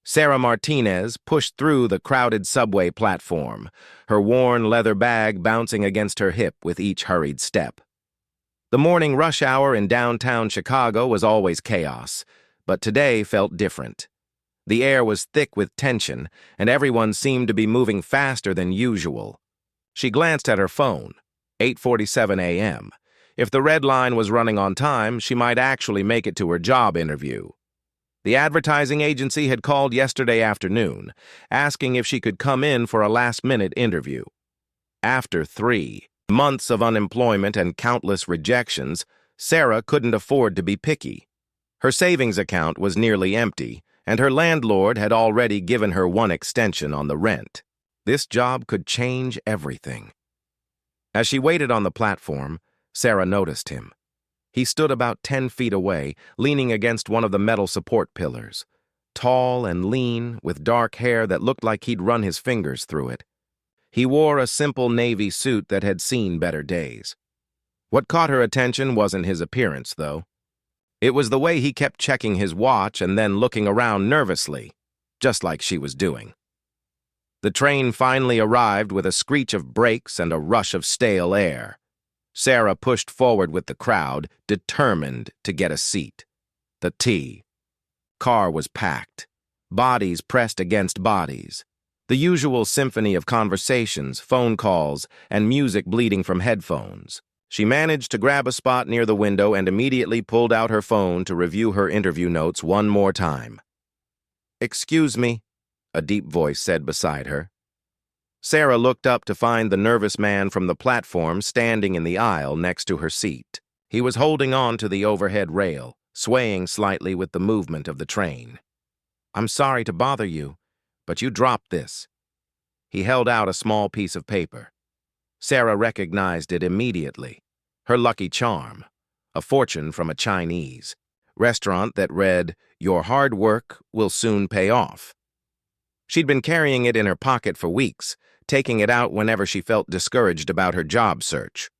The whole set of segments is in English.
Sarah Martinez pushed through the crowded subway platform, her worn leather bag bouncing against her hip with each hurried step. The morning rush hour in downtown Chicago was always chaos, but today felt different. The air was thick with tension, and everyone seemed to be moving faster than usual. She glanced at her phone. 8:47 a.m. If the red line was running on time, she might actually make it to her job interview. The advertising agency had called yesterday afternoon, asking if she could come in for a last-minute interview. After 3 months of unemployment and countless rejections, Sarah couldn't afford to be picky. Her savings account was nearly empty, and her landlord had already given her one extension on the rent. This job could change everything. As she waited on the platform, Sarah noticed him. He stood about 10 feet away, leaning against one of the metal support pillars. Tall and lean, with dark hair that looked like he'd run his fingers through it. He wore a simple navy suit that had seen better days. What caught her attention wasn't his appearance, though. It was the way he kept checking his watch and then looking around nervously, just like she was doing. The train finally arrived with a screech of brakes and a rush of stale air. Sarah pushed forward with the crowd, determined to get a seat. The T. Car was packed. Bodies pressed against bodies. The usual symphony of conversations, phone calls, and music bleeding from headphones. She managed to grab a spot near the window and immediately pulled out her phone to review her interview notes one more time. "Excuse me," a deep voice said beside her. Sarah looked up to find the nervous man from the platform standing in the aisle next to her seat. He was holding on to the overhead rail, swaying slightly with the movement of the train. "I'm sorry to bother you, but you dropped this." He held out a small piece of paper. Sarah recognized it immediately. Her lucky charm, a fortune from a Chinese restaurant that read, "Your hard work will soon pay off." She'd been carrying it in her pocket for weeks, taking it out whenever she felt discouraged about her job search.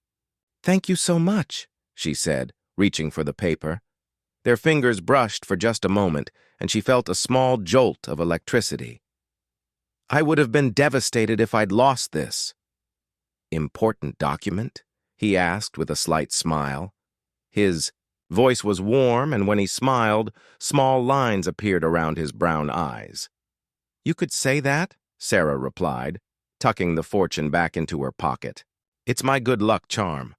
"Thank you so much," she said, reaching for the paper. Their fingers brushed for just a moment, and she felt a small jolt of electricity. "I would have been devastated if I'd lost this." "Important document?" he asked with a slight smile. His voice was warm, and when he smiled, small lines appeared around his brown eyes. "You could say that," Sarah replied, tucking the fortune back into her pocket. "It's my good luck charm.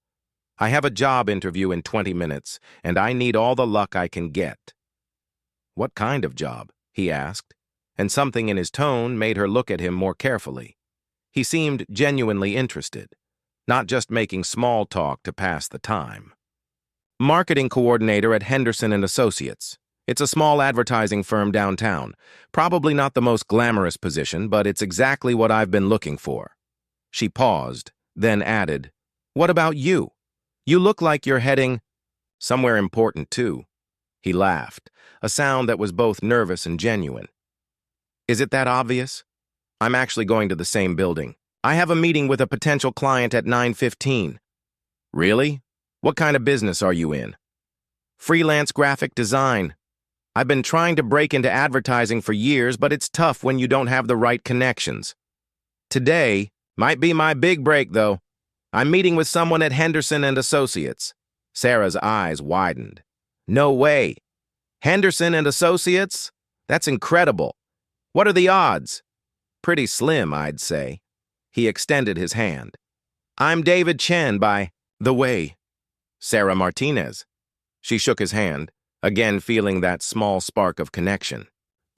I have a job interview in 20 minutes, and I need all the luck I can get." "What kind of job?" he asked, and something in his tone made her look at him more carefully. He seemed genuinely interested, not just making small talk to pass the time. "Marketing coordinator at Henderson & Associates. It's a small advertising firm downtown. Probably not the most glamorous position, but it's exactly what I've been looking for." She paused, then added, "What about you? You look like you're heading somewhere important, too." He laughed, a sound that was both nervous and genuine. "Is it that obvious? I'm actually going to the same building. I have a meeting with a potential client at 9:15. "Really? What kind of business are you in?" "Freelance graphic design. I've been trying to break into advertising for years, but it's tough when you don't have the right connections. Today might be my big break, though. I'm meeting with someone at Henderson & Associates." Sarah's eyes widened. "No way. Henderson & Associates? That's incredible. What are the odds?" "Pretty slim, I'd say." He extended his hand. "I'm David Chen by the way." "Sarah Martinez." She shook his hand, again feeling that small spark of connection.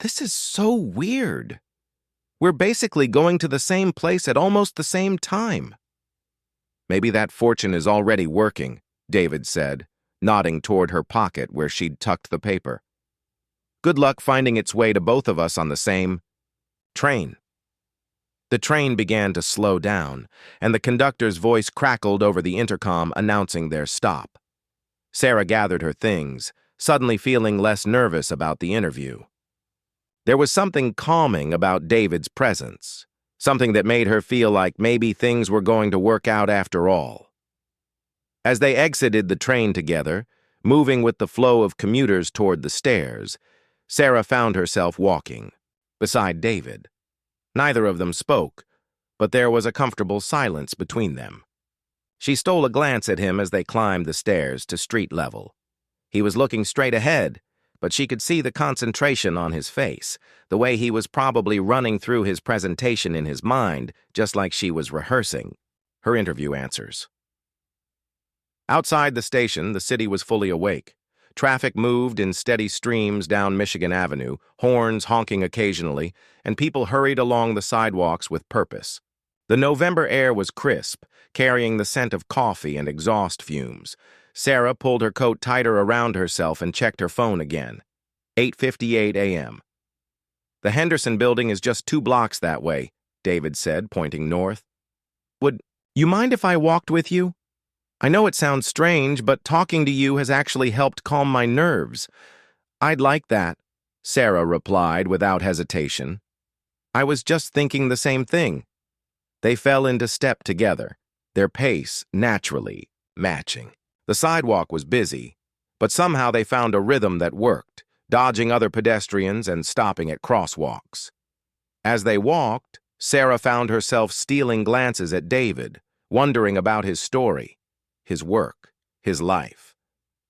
"This is so weird. We're basically going to the same place at almost the same time." "Maybe that fortune is already working," David said, nodding toward her pocket where she'd tucked the paper. "Good luck finding its way to both of us on the same train." The train began to slow down, and the conductor's voice crackled over the intercom announcing their stop. Sarah gathered her things, suddenly feeling less nervous about the interview. There was something calming about David's presence, something that made her feel like maybe things were going to work out after all. As they exited the train together, moving with the flow of commuters toward the stairs, Sarah found herself walking, beside David. Neither of them spoke, but there was a comfortable silence between them. She stole a glance at him as they climbed the stairs to street level. He was looking straight ahead, but she could see the concentration on his face, the way he was probably running through his presentation in his mind, just like she was rehearsing her interview answers. Outside the station, the city was fully awake. Traffic moved in steady streams down Michigan Avenue, horns honking occasionally, and people hurried along the sidewalks with purpose. The November air was crisp, carrying the scent of coffee and exhaust fumes. Sarah pulled her coat tighter around herself and checked her phone again. 8:58 a.m. "The Henderson building is just 2 blocks that way," David said, pointing north. "Would you mind if I walked with you? I know it sounds strange, but talking to you has actually helped calm my nerves." "I'd like that," Sarah replied without hesitation. "I was just thinking the same thing." They fell into step together, their pace naturally matching. The sidewalk was busy, but somehow they found a rhythm that worked, dodging other pedestrians and stopping at crosswalks. As they walked, Sarah found herself stealing glances at David, wondering about his story, his work, his life.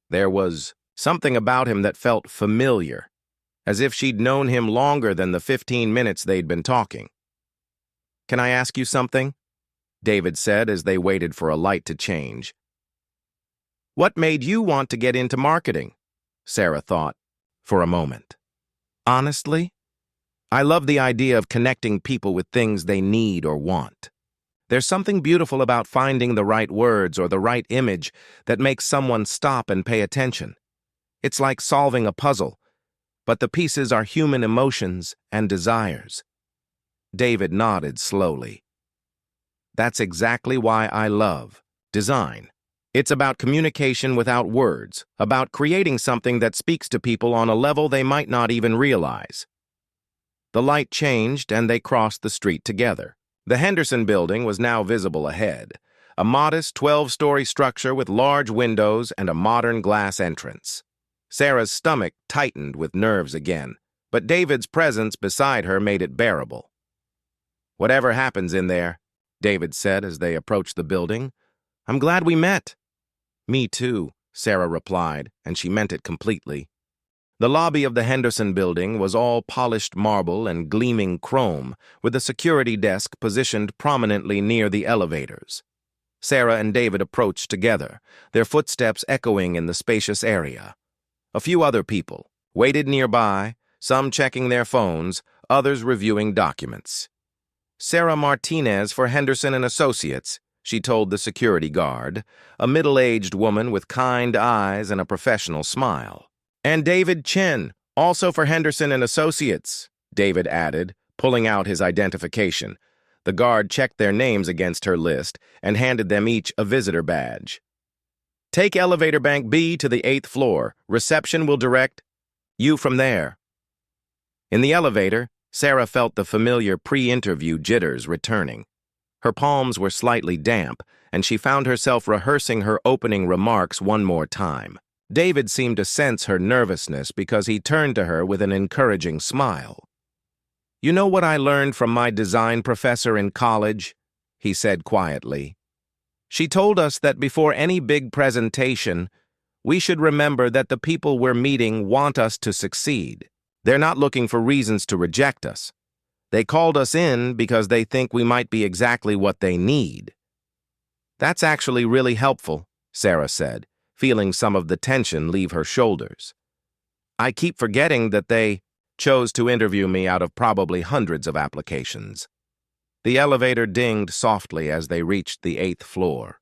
There was something about him that felt familiar, as if she'd known him longer than the 15 minutes they'd been talking. "Can I ask you something?" David said as they waited for a light to change. "What made you want to get into marketing?" Sarah thought for a moment. "Honestly, I love the idea of connecting people with things they need or want. There's something beautiful about finding the right words or the right image that makes someone stop and pay attention. It's like solving a puzzle, but the pieces are human emotions and desires." David nodded slowly. "That's exactly why I love design. It's about communication without words, about creating something that speaks to people on a level they might not even realize." The light changed and they crossed the street together. The Henderson building was now visible ahead, a modest 12-story structure with large windows and a modern glass entrance. Sarah's stomach tightened with nerves again, but David's presence beside her made it bearable. "Whatever happens in there," David said as they approached the building, "I'm glad we met." "Me too," Sarah replied, and she meant it completely. The lobby of the Henderson building was all polished marble and gleaming chrome, with a security desk positioned prominently near the elevators. Sarah and David approached together, their footsteps echoing in the spacious area. A few other people waited nearby, some checking their phones, others reviewing documents. "Sarah Martinez for Henderson and Associates," she told the security guard, a middle-aged woman with kind eyes and a professional smile. "And David Chen, also for Henderson and Associates," David added, pulling out his identification. The guard checked their names against her list and handed them each a visitor badge. "Take elevator bank B to the 8th floor. Reception will direct you from there." In the elevator, Sarah felt the familiar pre-interview jitters returning. Her palms were slightly damp, and she found herself rehearsing her opening remarks one more time. David seemed to sense her nervousness because he turned to her with an encouraging smile. "You know what I learned from my design professor in college?" he said quietly. "She told us that before any big presentation, we should remember that the people we're meeting want us to succeed. They're not looking for reasons to reject us. They called us in because they think we might be exactly what they need." "That's actually really helpful," Sarah said, feeling some of the tension leave her shoulders. "I keep forgetting that they chose to interview me out of probably hundreds of applications." The elevator dinged softly as they reached the 8th floor.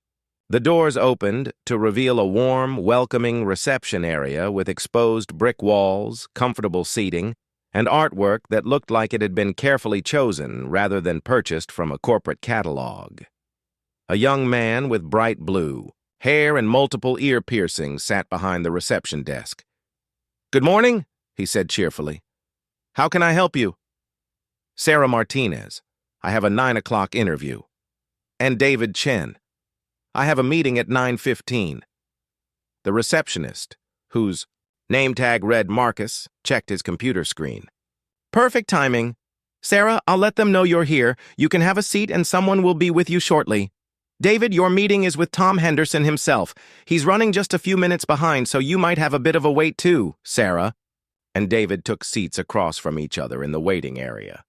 The doors opened to reveal a warm, welcoming reception area with exposed brick walls, comfortable seating, and artwork that looked like it had been carefully chosen rather than purchased from a corporate catalog. A young man with bright blue hair and multiple ear piercings sat behind the reception desk. "Good morning," he said cheerfully. "How can I help you?" "Sarah Martinez. I have a 9 o'clock interview." "And David Chen. I have a meeting at 9:15. The receptionist, whose name tag read Marcus, checked his computer screen. Perfect timing. Sarah, I'll let them know you're here. You can have a seat and someone will be with you shortly. David, your meeting is with Tom Henderson himself. He's running just a few minutes behind, so you might have a bit of a wait too, Sarah. And David took seats across from each other in the waiting area.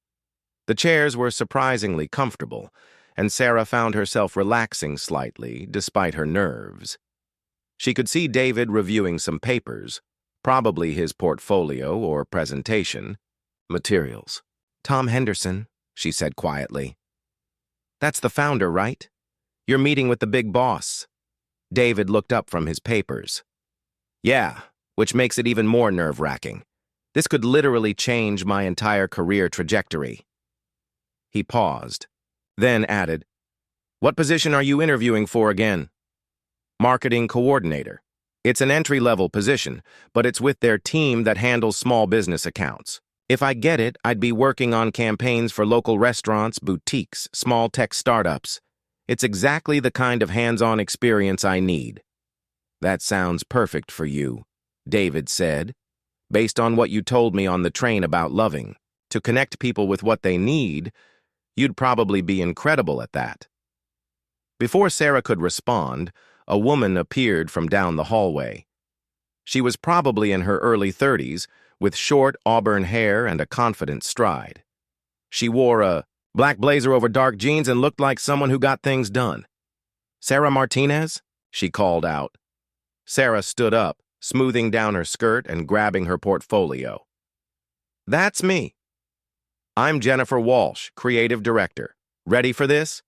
The chairs were surprisingly comfortable, and Sarah found herself relaxing slightly, despite her nerves. She could see David reviewing some papers, probably his portfolio or presentation materials. Tom Henderson, she said quietly. That's the founder, right? You're meeting with the big boss. David looked up from his papers. Yeah, which makes it even more nerve-wracking. This could literally change my entire career trajectory. He paused, then added, What position are you interviewing for again? Marketing coordinator. It's an entry-level position, but it's with their team that handles small business accounts. If I get it, I'd be working on campaigns for local restaurants, boutiques, small tech startups. It's exactly the kind of hands-on experience I need. That sounds perfect for you, David said, based on what you told me on the train about loving. To connect people with what they need, you'd probably be incredible at that. Before Sarah could respond, a woman appeared from down the hallway. She was probably in her early 30s, with short auburn hair and a confident stride. She wore a black blazer over dark jeans and looked like someone who got things done. Sarah Martinez? She called out. Sarah stood up, smoothing down her skirt and grabbing her portfolio. That's me. I'm Jennifer Walsh, creative director. Ready for this?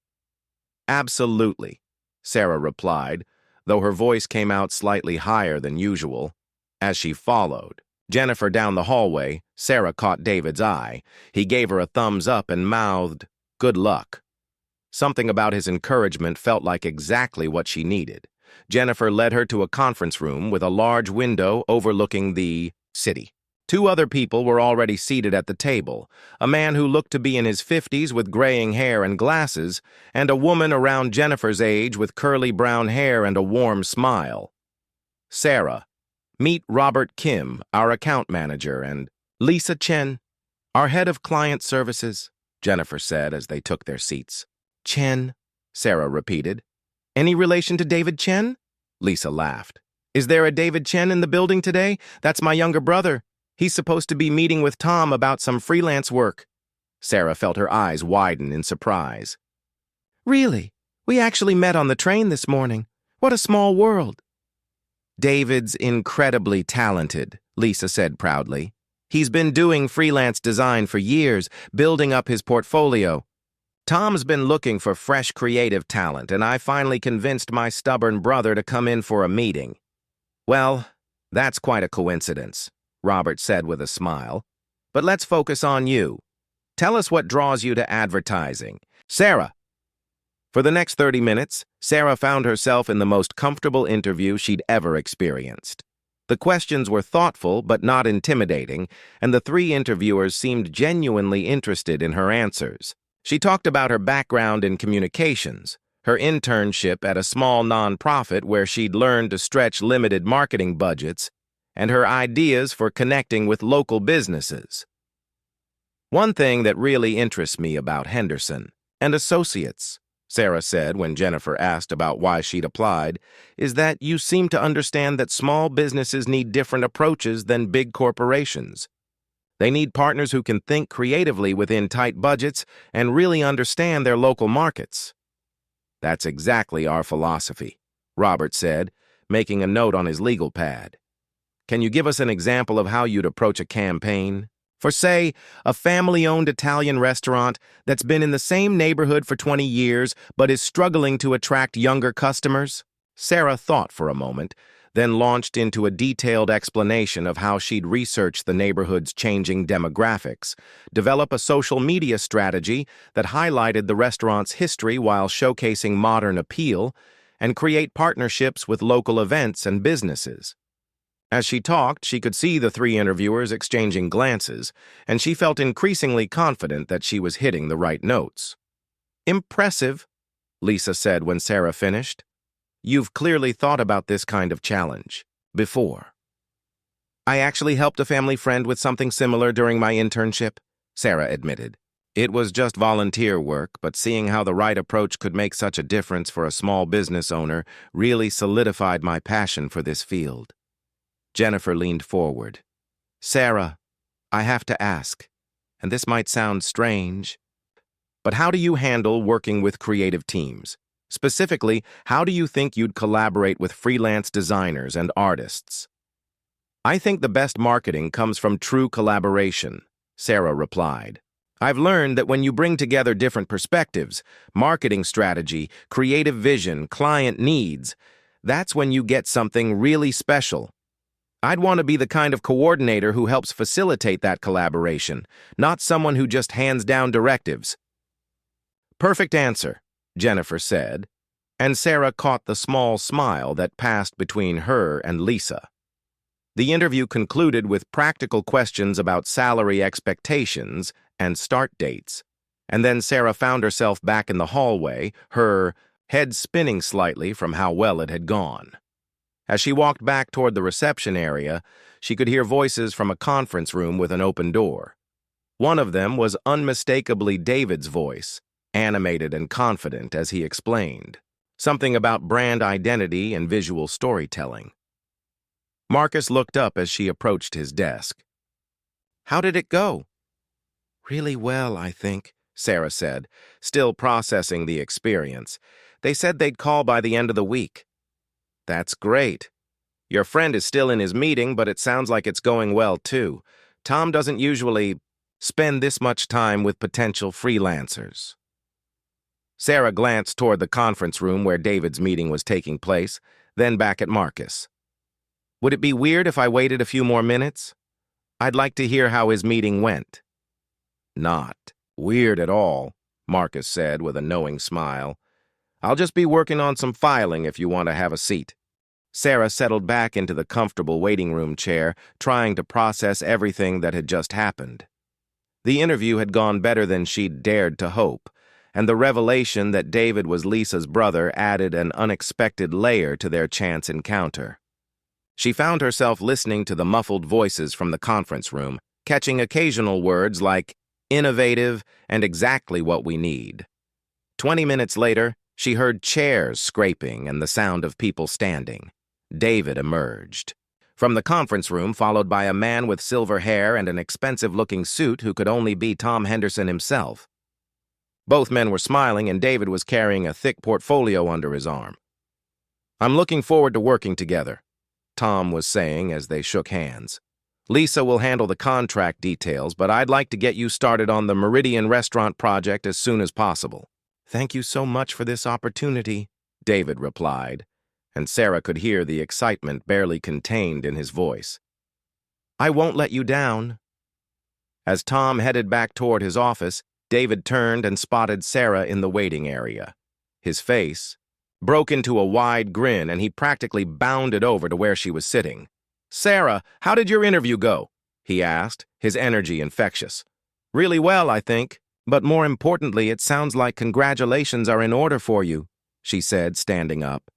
Absolutely, Sarah replied, though her voice came out slightly higher than usual. As she followed Jennifer down the hallway, Sarah caught David's eye. He gave her a thumbs up and mouthed, "Good luck." Something about his encouragement felt like exactly what she needed. Jennifer led her to a conference room with a large window overlooking the city. Two other people were already seated at the table, a man who looked to be in his 50s with graying hair and glasses, and a woman around Jennifer's age with curly brown hair and a warm smile. Sarah, meet Robert Kim, our account manager, and Lisa Chen, our head of client services, Jennifer said as they took their seats. Chen, Sarah repeated. Any relation to David Chen? Lisa laughed. Is there a David Chen in the building today? That's my younger brother. He's supposed to be meeting with Tom about some freelance work. Sarah felt her eyes widen in surprise. Really? We actually met on the train this morning. What a small world. David's incredibly talented, Lisa said proudly. He's been doing freelance design for years, building up his portfolio. Tom's been looking for fresh creative talent, and I finally convinced my stubborn brother to come in for a meeting. Well, that's quite a coincidence, Robert said with a smile. But let's focus on you. Tell us what draws you to advertising. Sarah. For the next 30 minutes, Sarah found herself in the most comfortable interview she'd ever experienced. The questions were thoughtful but not intimidating, and the three interviewers seemed genuinely interested in her answers. She talked about her background in communications, her internship at a small nonprofit where she'd learned to stretch limited marketing budgets, and her ideas for connecting with local businesses. One thing that really interests me about Henderson and Associates, Sarah said when Jennifer asked about why she'd applied, is that you seem to understand that small businesses need different approaches than big corporations. They need partners who can think creatively within tight budgets and really understand their local markets. That's exactly our philosophy, Robert said, making a note on his legal pad. Can you give us an example of how you'd approach a campaign? For, say, a family-owned Italian restaurant that's been in the same neighborhood for 20 years but is struggling to attract younger customers? Sarah thought for a moment, then launched into a detailed explanation of how she'd researched the neighborhood's changing demographics, develop a social media strategy that highlighted the restaurant's history while showcasing modern appeal, and create partnerships with local events and businesses. As she talked, she could see the three interviewers exchanging glances, and she felt increasingly confident that she was hitting the right notes. Impressive, Lisa said when Sarah finished. You've clearly thought about this kind of challenge before. I actually helped a family friend with something similar during my internship, Sarah admitted. It was just volunteer work, but seeing how the right approach could make such a difference for a small business owner really solidified my passion for this field. Jennifer leaned forward. Sarah, I have to ask, and this might sound strange, but how do you handle working with creative teams? Specifically, how do you think you'd collaborate with freelance designers and artists? I think the best marketing comes from true collaboration, Sarah replied. I've learned that when you bring together different perspectives, marketing strategy, creative vision, client needs, that's when you get something really special. I'd want to be the kind of coordinator who helps facilitate that collaboration, not someone who just hands down directives. Perfect answer, Jennifer said, and Sarah caught the small smile that passed between her and Lisa. The interview concluded with practical questions about salary expectations and start dates, and then Sarah found herself back in the hallway, her head spinning slightly from how well it had gone. As she walked back toward the reception area, she could hear voices from a conference room with an open door. One of them was unmistakably David's voice, animated and confident as he explained, something about brand identity and visual storytelling. Marcus looked up as she approached his desk. How did it go? Really well, I think, Sarah said, still processing the experience. They said they'd call by the end of the week. That's great. Your friend is still in his meeting, but it sounds like it's going well, too. Tom doesn't usually spend this much time with potential freelancers. Sarah glanced toward the conference room where David's meeting was taking place, then back at Marcus. Would it be weird if I waited a few more minutes? I'd like to hear how his meeting went. Not weird at all, Marcus said with a knowing smile. I'll just be working on some filing if you want to have a seat. Sarah settled back into the comfortable waiting room chair, trying to process everything that had just happened. The interview had gone better than she'd dared to hope, and the revelation that David was Lisa's brother added an unexpected layer to their chance encounter. She found herself listening to the muffled voices from the conference room, catching occasional words like innovative and exactly what we need. 20 minutes later, she heard chairs scraping and the sound of people standing. David emerged from the conference room, followed by a man with silver hair and an expensive-looking suit who could only be Tom Henderson himself. Both men were smiling, and David was carrying a thick portfolio under his arm. I'm looking forward to working together, Tom was saying as they shook hands. Lisa will handle the contract details, but I'd like to get you started on the Meridian restaurant project as soon as possible. Thank you so much for this opportunity, David replied, and Sarah could hear the excitement barely contained in his voice. I won't let you down. As Tom headed back toward his office, David turned and spotted Sarah in the waiting area. His face broke into a wide grin, and he practically bounded over to where she was sitting. Sarah, how did your interview go? He asked, his energy infectious. Really well, I think, but more importantly, it sounds like congratulations are in order for you, she said, standing up.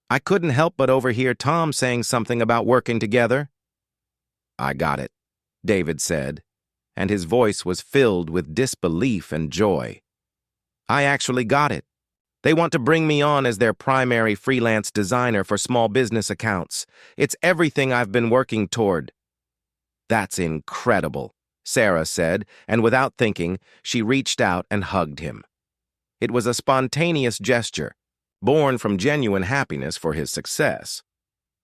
I couldn't help but overhear Tom saying something about working together. I got it, David said, and his voice was filled with disbelief and joy. I actually got it. They want to bring me on as their primary freelance designer for small business accounts. It's everything I've been working toward. That's incredible, Sarah said, and without thinking, she reached out and hugged him. It was a spontaneous gesture, born from genuine happiness for his success.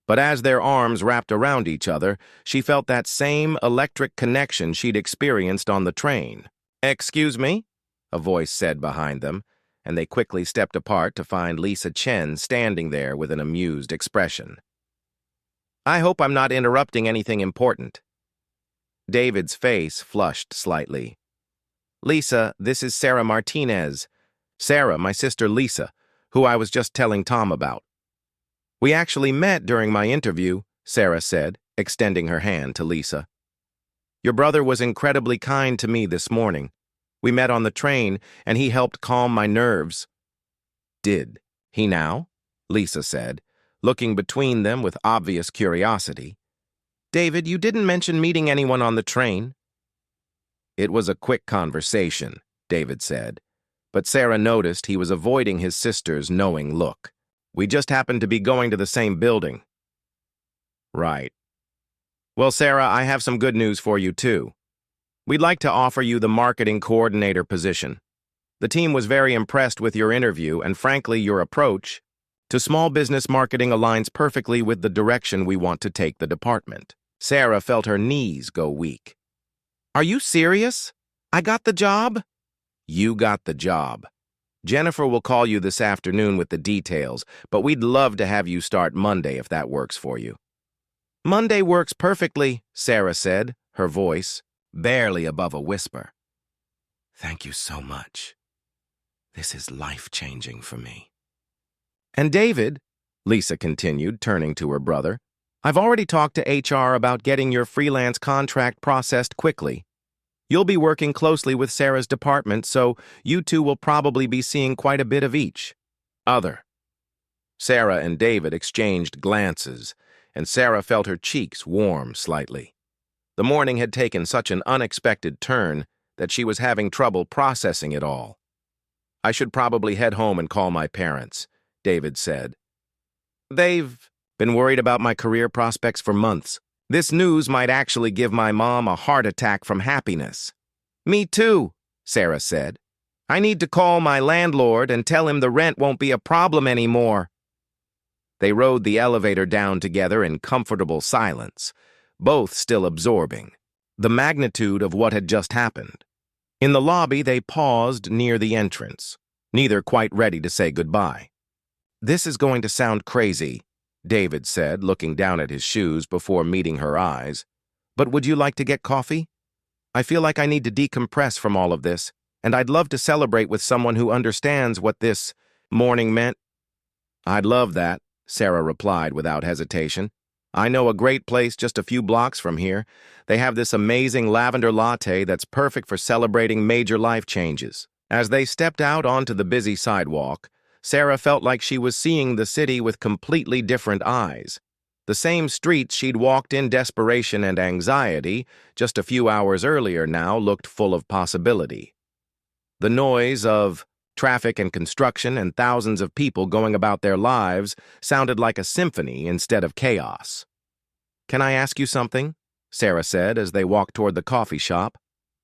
But as their arms wrapped around each other, she felt that same electric connection she'd experienced on the train. Excuse me? A voice said behind them, and they quickly stepped apart to find Lisa Chen standing there with an amused expression. I hope I'm not interrupting anything important. David's face flushed slightly. Lisa, this is Sarah Martinez. Sarah, my sister Lisa, who I was just telling Tom about. We actually met during my interview, Sarah said, extending her hand to Lisa. Your brother was incredibly kind to me this morning. We met on the train, and he helped calm my nerves. Did he now? Lisa said, looking between them with obvious curiosity. David, you didn't mention meeting anyone on the train. It was a quick conversation, David said, but Sarah noticed he was avoiding his sister's knowing look. We just happened to be going to the same building. Right. Well, Sarah, I have some good news for you, too. We'd like to offer you the marketing coordinator position. The team was very impressed with your interview, and frankly, your approach to small business marketing aligns perfectly with the direction we want to take the department. Sarah felt her knees go weak. Are you serious? I got the job? You got the job. Jennifer will call you this afternoon with the details, but we'd love to have you start Monday if that works for you. Monday works perfectly, Sarah said, her voice barely above a whisper. Thank you so much. This is life-changing for me. And David, Lisa continued, turning to her brother, I've already talked to HR about getting your freelance contract processed quickly. You'll be working closely with Sarah's department, so you two will probably be seeing quite a bit of each other. Sarah and David exchanged glances, and Sarah felt her cheeks warm slightly. The morning had taken such an unexpected turn that she was having trouble processing it all. I should probably head home and call my parents, David said. They've been worried about my career prospects for months. This news might actually give my mom a heart attack from happiness. Me too, Sarah said. I need to call my landlord and tell him the rent won't be a problem anymore. They rode the elevator down together in comfortable silence, both still absorbing the magnitude of what had just happened. In the lobby, they paused near the entrance, neither quite ready to say goodbye. This is going to sound crazy, David said, looking down at his shoes before meeting her eyes. But would you like to get coffee? I feel like I need to decompress from all of this, and I'd love to celebrate with someone who understands what this morning meant. I'd love that, Sarah replied without hesitation. I know a great place just a few blocks from here. They have this amazing lavender latte that's perfect for celebrating major life changes. As they stepped out onto the busy sidewalk, Sarah felt like she was seeing the city with completely different eyes. The same streets she'd walked in desperation and anxiety just a few hours earlier now looked full of possibility. The noise of traffic and construction and thousands of people going about their lives sounded like a symphony instead of chaos. Can I ask you something? Sarah said as they walked toward the coffee shop.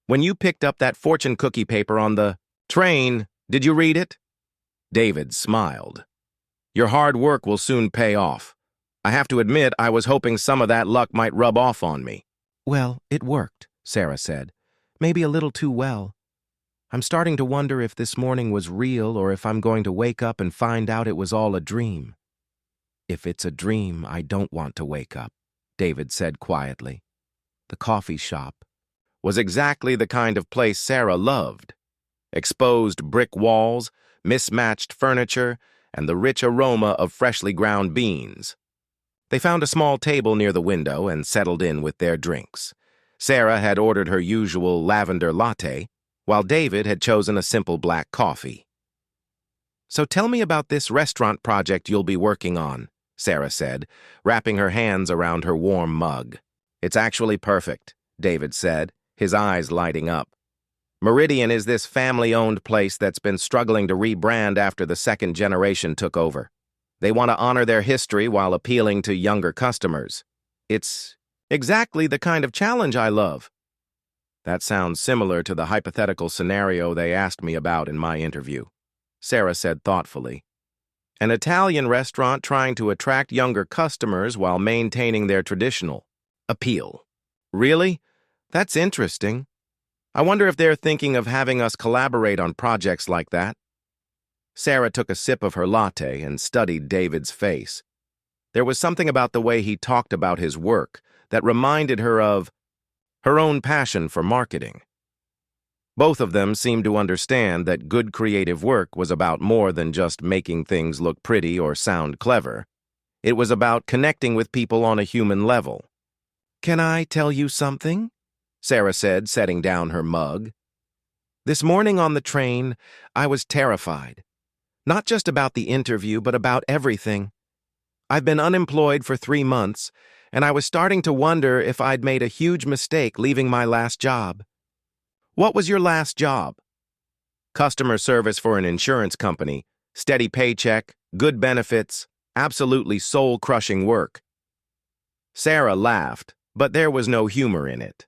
When you picked up that fortune cookie paper on the train, did you read it? David smiled. Your hard work will soon pay off. I have to admit, I was hoping some of that luck might rub off on me. Well, it worked, Sarah said. Maybe a little too well. I'm starting to wonder if this morning was real or if I'm going to wake up and find out it was all a dream. If it's a dream, I don't want to wake up, David said quietly. The coffee shop was exactly the kind of place Sarah loved. Exposed brick walls, mismatched furniture, and the rich aroma of freshly ground beans. They found a small table near the window and settled in with their drinks. Sarah had ordered her usual lavender latte, while David had chosen a simple black coffee. So tell me about this restaurant project you'll be working on, Sarah said, wrapping her hands around her warm mug. It's actually perfect, David said, his eyes lighting up. Meridian is this family-owned place that's been struggling to rebrand after the second generation took over. They want to honor their history while appealing to younger customers. It's exactly the kind of challenge I love. That sounds similar to the hypothetical scenario they asked me about in my interview, Sarah said thoughtfully. An Italian restaurant trying to attract younger customers while maintaining their traditional appeal. Really? That's interesting. I wonder if they're thinking of having us collaborate on projects like that. Sarah took a sip of her latte and studied David's face. There was something about the way he talked about his work that reminded her of her own passion for marketing. Both of them seemed to understand that good creative work was about more than just making things look pretty or sound clever. It was about connecting with people on a human level. Can I tell you something? Sarah said, setting down her mug. This morning on the train, I was terrified. Not just about the interview, but about everything. I've been unemployed for 3 months, and I was starting to wonder if I'd made a huge mistake leaving my last job. What was your last job? Customer service for an insurance company, steady paycheck, good benefits, absolutely soul-crushing work. Sarah laughed, but there was no humor in it.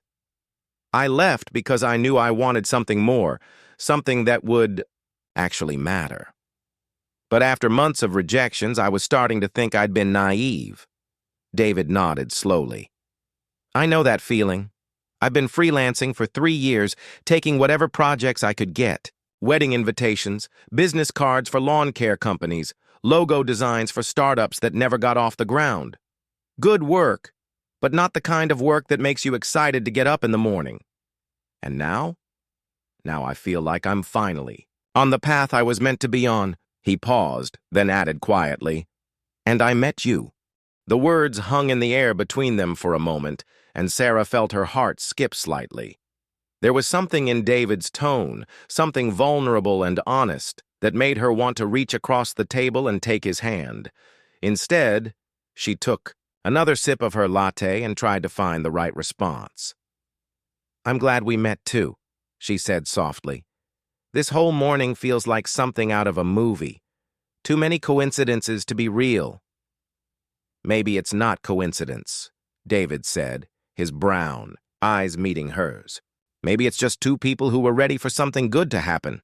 I left because I knew I wanted something more, something that would actually matter. But after months of rejections, I was starting to think I'd been naive. David nodded slowly. I know that feeling. I've been freelancing for 3 years, taking whatever projects I could get. Wedding invitations, business cards for lawn care companies, logo designs for startups that never got off the ground. Good work, but not the kind of work that makes you excited to get up in the morning. And now? Now I feel like I'm finally on the path I was meant to be on. He paused, then added quietly, and I met you. The words hung in the air between them for a moment, and Sarah felt her heart skip slightly. There was something in David's tone, something vulnerable and honest, that made her want to reach across the table and take his hand. Instead, she took another sip of her latte and tried to find the right response. I'm glad we met too, she said softly. This whole morning feels like something out of a movie. Too many coincidences to be real. Maybe it's not coincidence, David said, his brown eyes meeting hers. Maybe it's just two people who were ready for something good to happen.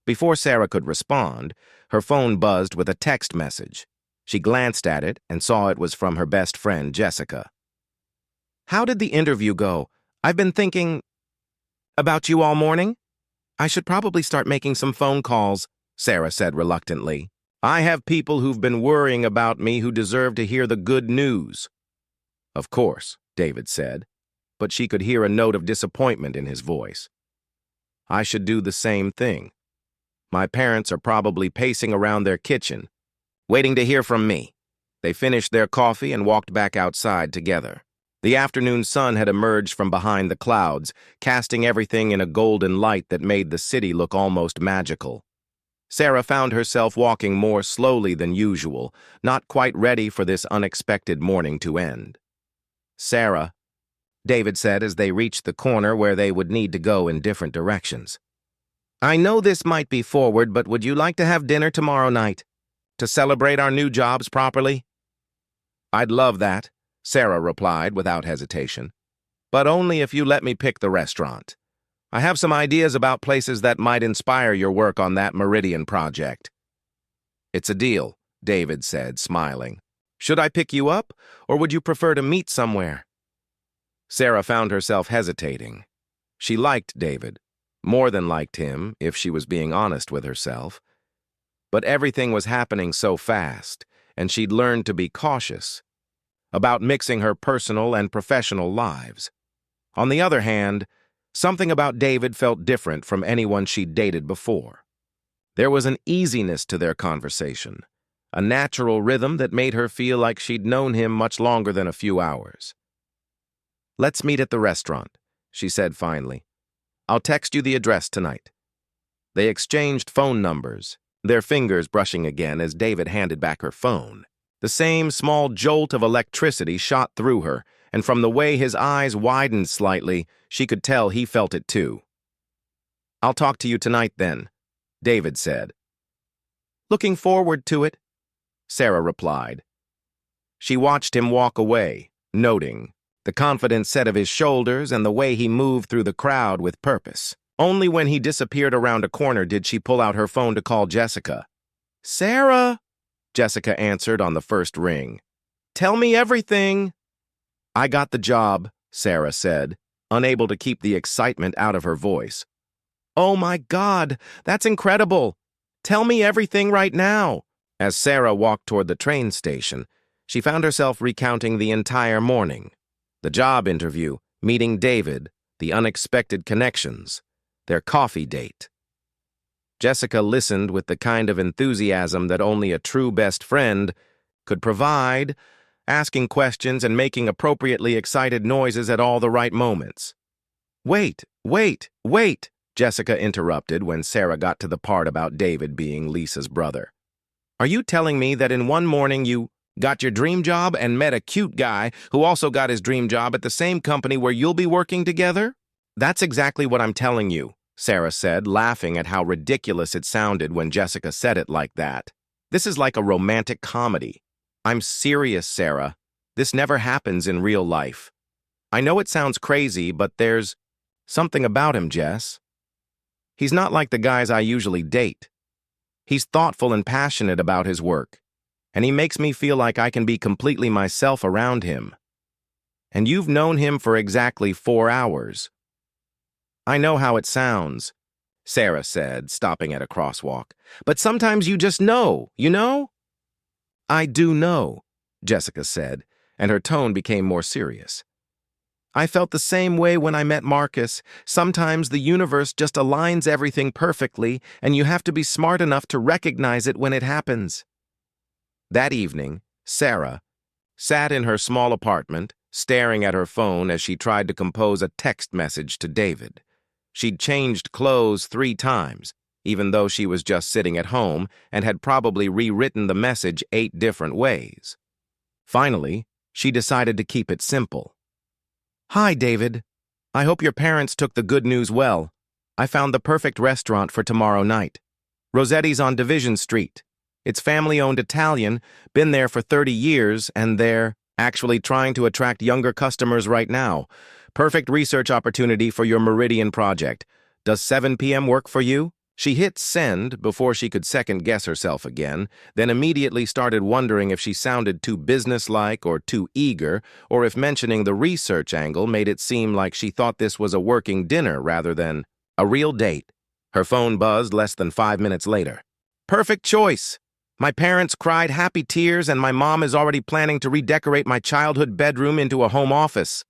Before Sarah could respond, her phone buzzed with a text message. She glanced at it and saw it was from her best friend, Jessica. How did the interview go? I've been thinking about you all morning. I should probably start making some phone calls, Sarah said reluctantly. I have people who've been worrying about me who deserve to hear the good news. Of course, David said, but she could hear a note of disappointment in his voice. I should do the same thing. My parents are probably pacing around their kitchen, waiting to hear from me. They finished their coffee and walked back outside together. The afternoon sun had emerged from behind the clouds, casting everything in a golden light that made the city look almost magical. Sarah found herself walking more slowly than usual, not quite ready for this unexpected morning to end. Sarah, David said as they reached the corner where they would need to go in different directions. I know this might be forward, but would you like to have dinner tomorrow night? To celebrate our new jobs properly? I'd love that, Sarah replied without hesitation. But only if you let me pick the restaurant. I have some ideas about places that might inspire your work on that Meridian project. It's a deal, David said, smiling. Should I pick you up, or would you prefer to meet somewhere? Sarah found herself hesitating. She liked David, more than liked him, if she was being honest with herself. But everything was happening so fast, and she'd learned to be cautious about mixing her personal and professional lives. On the other hand, something about David felt different from anyone she'd dated before. There was an easiness to their conversation, a natural rhythm that made her feel like she'd known him much longer than a few hours. Let's meet at the restaurant, she said finally. I'll text you the address tonight. They exchanged phone numbers, their fingers brushing again as David handed back her phone. The same small jolt of electricity shot through her, and from the way his eyes widened slightly, she could tell he felt it too. I'll talk to you tonight then, David said. Looking forward to it, Sarah replied. She watched him walk away, noting the confident set of his shoulders and the way he moved through the crowd with purpose. Only when he disappeared around a corner did she pull out her phone to call Jessica. Sarah, Jessica answered on the first ring. Tell me everything. I got the job, Sarah said, unable to keep the excitement out of her voice. Oh my God, that's incredible. Tell me everything right now. As Sarah walked toward the train station, she found herself recounting the entire morning. The job interview, meeting David, the unexpected connections, their coffee date. Jessica listened with the kind of enthusiasm that only a true best friend could provide, asking questions and making appropriately excited noises at all the right moments. Wait, Jessica interrupted when Sarah got to the part about David being Lisa's brother. Are you telling me that in one morning you got your dream job and met a cute guy who also got his dream job at the same company where you'll be working together? That's exactly what I'm telling you, Sarah said, laughing at how ridiculous it sounded when Jessica said it like that. This is like a romantic comedy. I'm serious, Sarah. This never happens in real life. I know it sounds crazy, but there's something about him, Jess. He's not like the guys I usually date. He's thoughtful and passionate about his work, and he makes me feel like I can be completely myself around him. And you've known him for exactly 4 hours. I know how it sounds, Sarah said, stopping at a crosswalk. But sometimes you just know, you know? I do know, Jessica said, and her tone became more serious. I felt the same way when I met Marcus. Sometimes the universe just aligns everything perfectly, and you have to be smart enough to recognize it when it happens. That evening, Sarah sat in her small apartment, staring at her phone as she tried to compose a text message to David. She'd changed clothes 3 times, even though she was just sitting at home and had probably rewritten the message 8 different ways. Finally, she decided to keep it simple. Hi, David. I hope your parents took the good news well. I found the perfect restaurant for tomorrow night. Rossetti's on Division Street. It's family-owned Italian, been there for 30 years, and they're actually trying to attract younger customers right now. Perfect research opportunity for your Meridian project. Does 7 p.m. work for you? She hit send before she could second-guess herself again, then immediately started wondering if she sounded too businesslike or too eager, or if mentioning the research angle made it seem like she thought this was a working dinner rather than a real date. Her phone buzzed less than 5 minutes later. Perfect choice! My parents cried happy tears, and my mom is already planning to redecorate my childhood bedroom into a home office.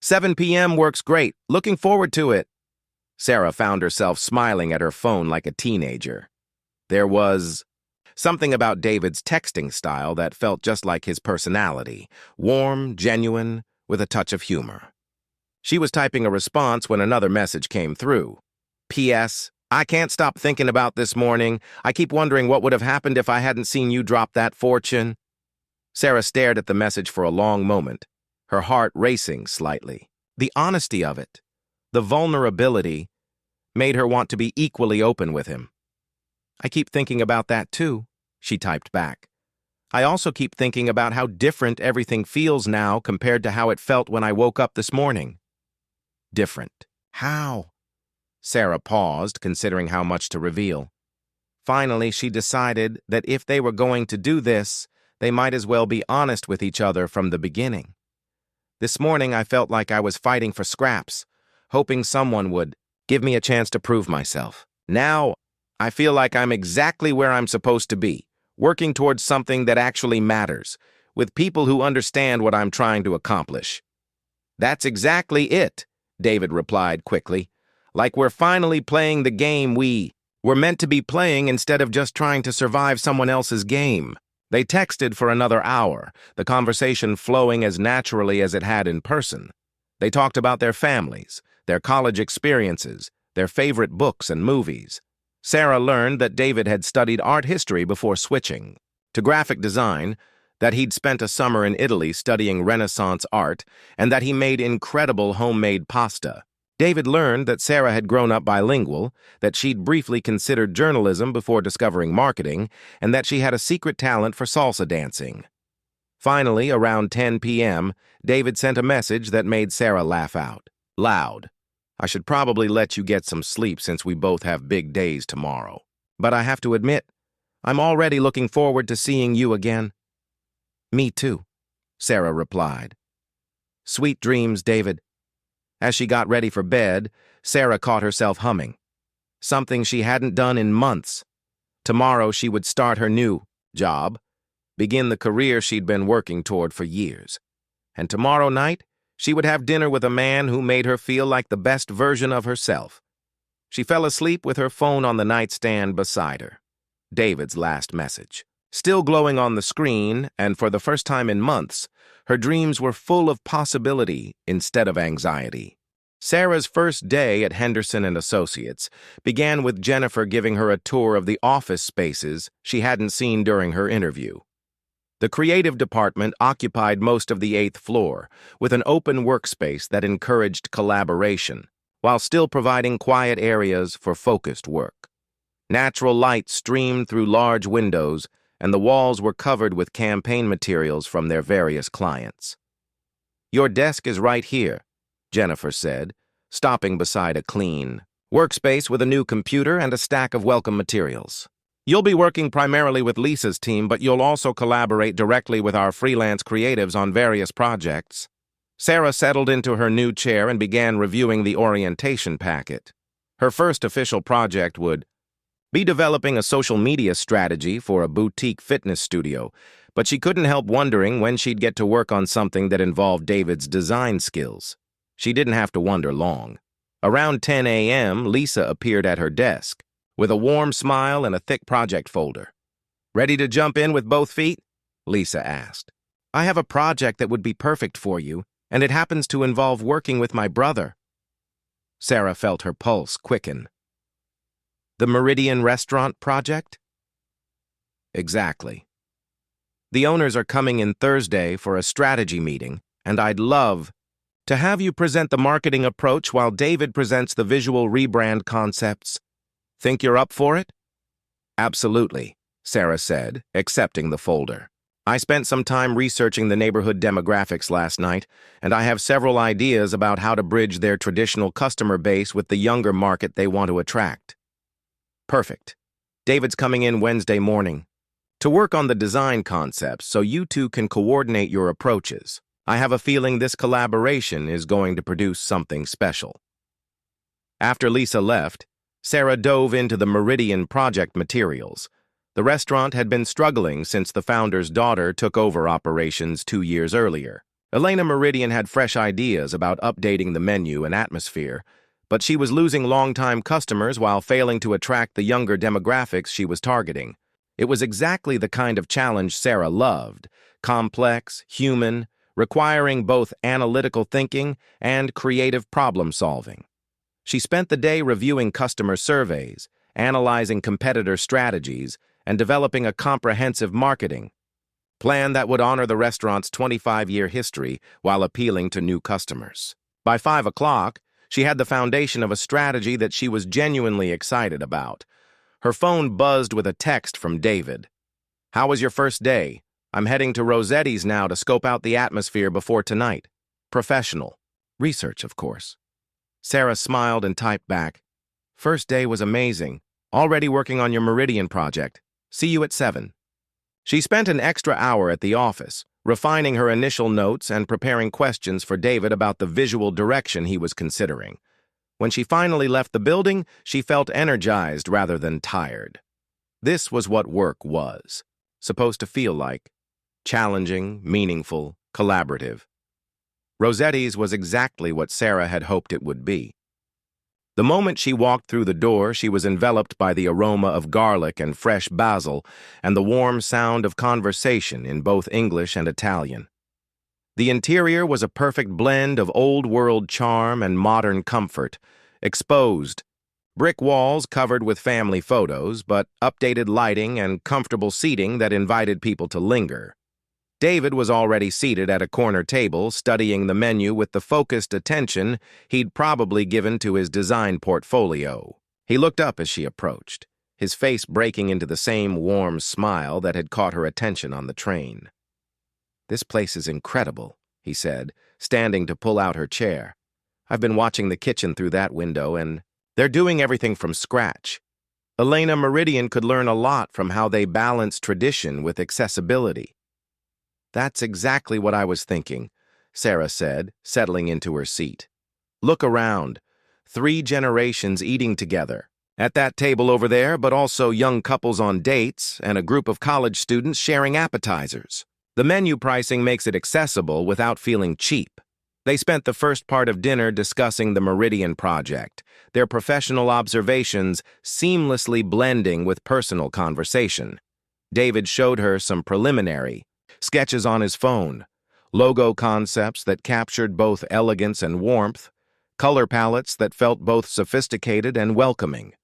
7 p.m. works great. Looking forward to it. Sarah found herself smiling at her phone like a teenager. There was something about David's texting style that felt just like his personality, warm, genuine, with a touch of humor. She was typing a response when another message came through. P.S. I can't stop thinking about this morning. I keep wondering what would have happened if I hadn't seen you drop that fortune. Sarah stared at the message for a long moment, her heart racing slightly. The honesty of it, the vulnerability, made her want to be equally open with him. I keep thinking about that too, she typed back. I also keep thinking about how different everything feels now compared to how it felt when I woke up this morning. Different. How? Sarah paused, considering how much to reveal. Finally, she decided that if they were going to do this, they might as well be honest with each other from the beginning. This morning, I felt like I was fighting for scraps, hoping someone would give me a chance to prove myself. Now, I feel like I'm exactly where I'm supposed to be, working towards something that actually matters, with people who understand what I'm trying to accomplish. That's exactly it, David replied quickly. Like we're finally playing the game we were meant to be playing instead of just trying to survive someone else's game. They texted for another hour, the conversation flowing as naturally as it had in person. They talked about their families, their college experiences, their favorite books and movies. Sarah learned that David had studied art history before switching to graphic design, that he'd spent a summer in Italy studying Renaissance art, and that he made incredible homemade pasta. David learned that Sarah had grown up bilingual, that she'd briefly considered journalism before discovering marketing, and that she had a secret talent for salsa dancing. Finally, around 10 p.m., David sent a message that made Sarah laugh out loud. I should probably let you get some sleep since we both have big days tomorrow. But I have to admit, I'm already looking forward to seeing you again. Me too, Sarah replied. Sweet dreams, David. As she got ready for bed, Sarah caught herself humming. Something she hadn't done in months. Tomorrow she would start her new job, begin the career she'd been working toward for years. And tomorrow night, she would have dinner with a man who made her feel like the best version of herself. She fell asleep with her phone on the nightstand beside her. David's last message. Still glowing on the screen, and for the first time in months, her dreams were full of possibility instead of anxiety. Sarah's first day at Henderson and Associates began with Jennifer giving her a tour of the office spaces she hadn't seen during her interview. The creative department occupied most of the 8th floor, with an open workspace that encouraged collaboration. while still providing quiet areas for focused work. Natural light streamed through large windows, and the walls were covered with campaign materials from their various clients. "Your desk is right here," Jennifer said, stopping beside a clean workspace with a new computer and a stack of welcome materials. "You'll be working primarily with Lisa's team, but you'll also collaborate directly with our freelance creatives on various projects." Sarah settled into her new chair and began reviewing the orientation packet. Her first official project would be developing a social media strategy for a boutique fitness studio, but she couldn't help wondering when she'd get to work on something that involved David's design skills. She didn't have to wonder long. Around 10 a.m., Lisa appeared at her desk, with a warm smile and a thick project folder. "Ready to jump in with both feet?" Lisa asked. "I have a project that would be perfect for you, and it happens to involve working with my brother." Sarah felt her pulse quicken. "The Meridian Restaurant project?" "Exactly. The owners are coming in Thursday for a strategy meeting, and I'd love to have you present the marketing approach while David presents the visual rebrand concepts. Think you're up for it?" "Absolutely," Sarah said, accepting the folder. "I spent some time researching the neighborhood demographics last night, and I have several ideas about how to bridge their traditional customer base with the younger market they want to attract." "Perfect. David's coming in Wednesday morning to work on the design concepts so you two can coordinate your approaches. I have a feeling this collaboration is going to produce something special." After Lisa left, Sarah dove into the Meridian project materials. The restaurant had been struggling since the founder's daughter took over operations 2 years earlier. Elena Meridian had fresh ideas about updating the menu and atmosphere, but she was losing longtime customers while failing to attract the younger demographics she was targeting. It was exactly the kind of challenge Sarah loved: complex, human, requiring both analytical thinking and creative problem-solving. She spent the day reviewing customer surveys, analyzing competitor strategies, and developing a comprehensive marketing plan that would honor the restaurant's 25-year history while appealing to new customers. By 5 o'clock, she had the foundation of a strategy that she was genuinely excited about. Her phone buzzed with a text from David. "How was your first day? I'm heading to Rossetti's now to scope out the atmosphere before tonight. Professional. Research, of course." Sarah smiled and typed back, "First day was amazing. Already working on your Meridian project. See you at 7. She spent an extra hour at the office, refining her initial notes and preparing questions for David about the visual direction he was considering. When she finally left the building, she felt energized rather than tired. This was what work was supposed to feel like: challenging, meaningful, collaborative. Rossetti's was exactly what Sarah had hoped it would be. The moment she walked through the door, she was enveloped by the aroma of garlic and fresh basil and the warm sound of conversation in both English and Italian. The interior was a perfect blend of old-world charm and modern comfort: exposed brick walls covered with family photos, but updated lighting and comfortable seating that invited people to linger. David was already seated at a corner table, studying the menu with the focused attention he'd probably given to his design portfolio. He looked up as she approached, his face breaking into the same warm smile that had caught her attention on the train. "This place is incredible," he said, standing to pull out her chair. "I've been watching the kitchen through that window, and they're doing everything from scratch." Elena Meridian could learn a lot from how they balance tradition with accessibility. "That's exactly what I was thinking," Sarah said, settling into her seat. "Look around. 3 generations eating together. At that table over there, but also young couples on dates and a group of college students sharing appetizers. The menu pricing makes it accessible without feeling cheap." They spent the first part of dinner discussing the Meridian project, their professional observations seamlessly blending with personal conversation. David showed her some preliminary sketches on his phone, logo concepts that captured both elegance and warmth, color palettes that felt both sophisticated and welcoming.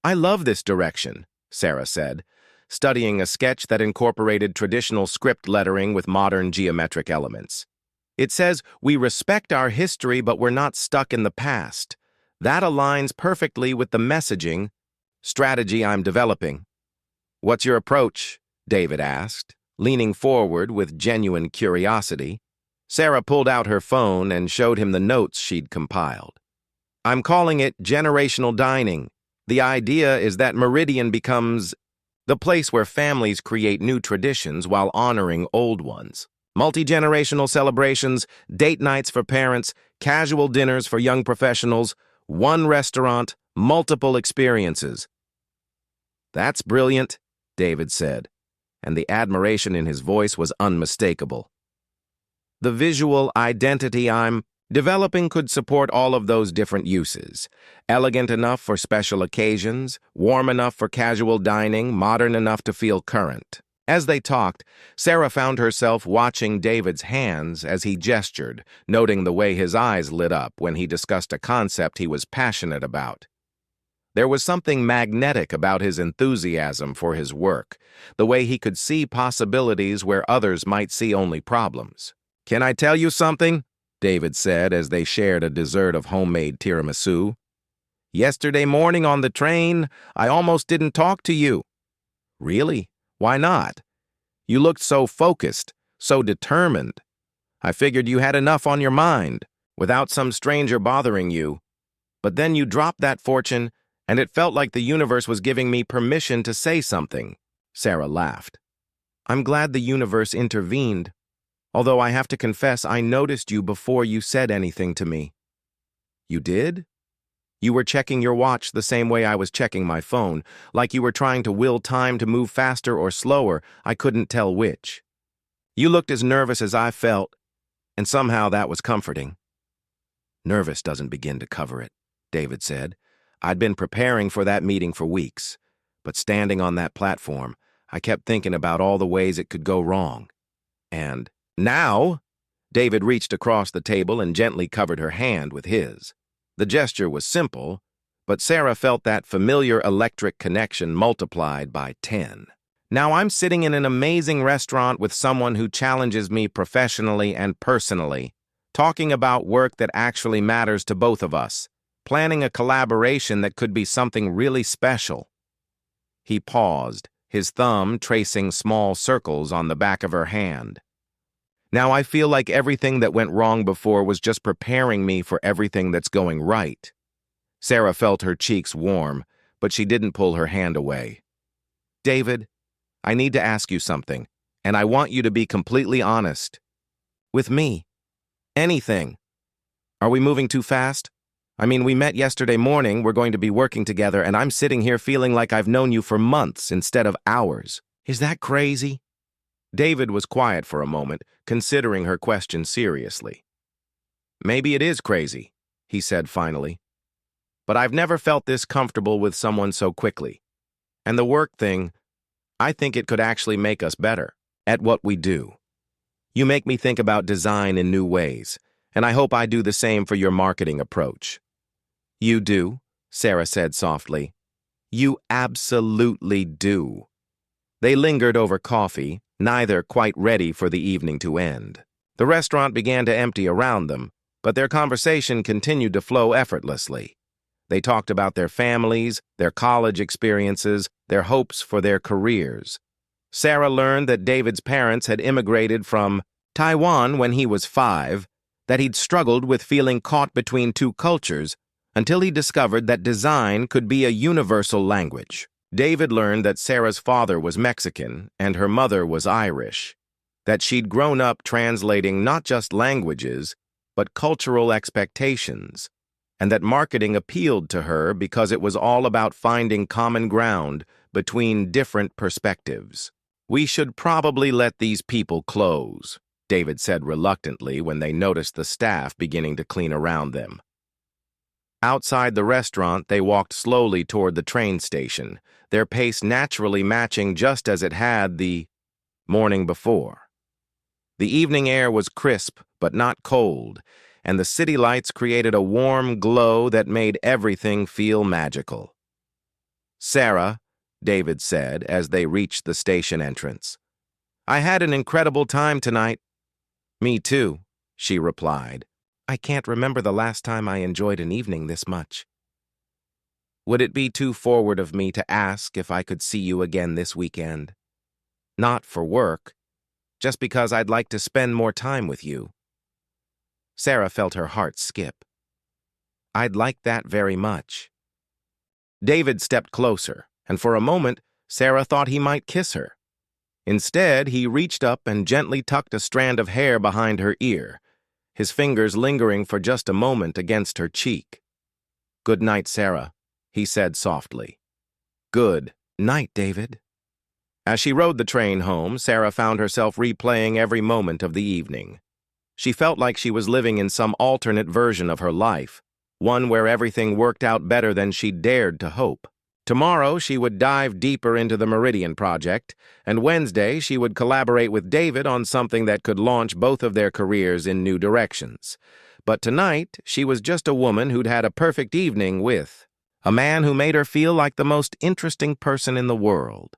"I love this direction," Sarah said, studying a sketch that incorporated traditional script lettering with modern geometric elements. "It says, 'We respect our history, but we're not stuck in the past.' That aligns perfectly with the messaging strategy I'm developing. What's your approach? David asked, leaning forward with genuine curiosity. Sarah pulled out her phone and showed him the notes she'd compiled. I'm calling it generational dining. The idea is that Meridian becomes the place where families create new traditions while honoring old ones. Multi-generational celebrations, date nights for parents, casual dinners for young professionals, one restaurant, multiple experiences. That's brilliant, David said, and the admiration in his voice was unmistakable. The visual identity I'm developing could support all of those different uses. Elegant enough for special occasions, warm enough for casual dining, modern enough to feel current. As they talked, Sarah found herself watching David's hands as he gestured, noting the way his eyes lit up when he discussed a concept he was passionate about. There was something magnetic about his enthusiasm for his work, the way he could see possibilities where others might see only problems. Can I tell you something? David said as they shared a dessert of homemade tiramisu. Yesterday morning on the train, I almost didn't talk to you. Really? Why not? You looked so focused, so determined. I figured you had enough on your mind, without some stranger bothering you. But then you dropped that fortune, and it felt like the universe was giving me permission to say something. Sarah laughed. I'm glad the universe intervened. Although I have to confess, I noticed you before you said anything to me. You did? You were checking your watch the same way I was checking my phone, like you were trying to will time to move faster or slower. I couldn't tell which. You looked as nervous as I felt, and somehow that was comforting. Nervous doesn't begin to cover it, David said. I'd been preparing for that meeting for weeks, but standing on that platform, I kept thinking about all the ways it could go wrong. And now, David reached across the table and gently covered her hand with his. The gesture was simple, but Sarah felt that familiar electric connection multiplied by 10. Now I'm sitting in an amazing restaurant with someone who challenges me professionally and personally, talking about work that actually matters to both of us, planning a collaboration that could be something really special. He paused, his thumb tracing small circles on the back of her hand. Now I feel like everything that went wrong before was just preparing me for everything that's going right. Sarah felt her cheeks warm, but she didn't pull her hand away. David, I need to ask you something, and I want you to be completely honest. With me. Anything. Are we moving too fast? I mean, we met yesterday morning, we're going to be working together, and I'm sitting here feeling like I've known you for months instead of hours. Is that crazy? David was quiet for a moment, considering her question seriously. Maybe it is crazy, he said finally. But I've never felt this comfortable with someone so quickly. And the work thing, I think it could actually make us better at what we do. You make me think about design in new ways, and I hope I do the same for your marketing approach. You do, Sarah said softly. You absolutely do. They lingered over coffee, neither quite ready for the evening to end. The restaurant began to empty around them, but their conversation continued to flow effortlessly. They talked about their families, their college experiences, their hopes for their careers. Sarah learned that David's parents had immigrated from Taiwan when he was 5, that he'd struggled with feeling caught between two cultures until he discovered that design could be a universal language. David learned that Sarah's father was Mexican and her mother was Irish, that she'd grown up translating not just languages, but cultural expectations, and that marketing appealed to her because it was all about finding common ground between different perspectives. We should probably let these people close, David said reluctantly when they noticed the staff beginning to clean around them. Outside the restaurant, they walked slowly toward the train station, their pace naturally matching just as it had the morning before. The evening air was crisp but not cold, and the city lights created a warm glow that made everything feel magical. Sarah, David said as they reached the station entrance. I had an incredible time tonight. Me too, she replied. I can't remember the last time I enjoyed an evening this much. Would it be too forward of me to ask if I could see you again this weekend? Not for work, just because I'd like to spend more time with you. Sarah felt her heart skip. I'd like that very much. David stepped closer, and for a moment, Sarah thought he might kiss her. Instead, he reached up and gently tucked a strand of hair behind her ear, his fingers lingering for just a moment against her cheek. "Good night, Sarah," he said softly. "Good night, David." As she rode the train home, Sarah found herself replaying every moment of the evening. She felt like she was living in some alternate version of her life, one where everything worked out better than she'd dared to hope. Tomorrow, she would dive deeper into the Meridian project, and Wednesday, she would collaborate with David on something that could launch both of their careers in new directions. But tonight, she was just a woman who'd had a perfect evening with a man who made her feel like the most interesting person in the world.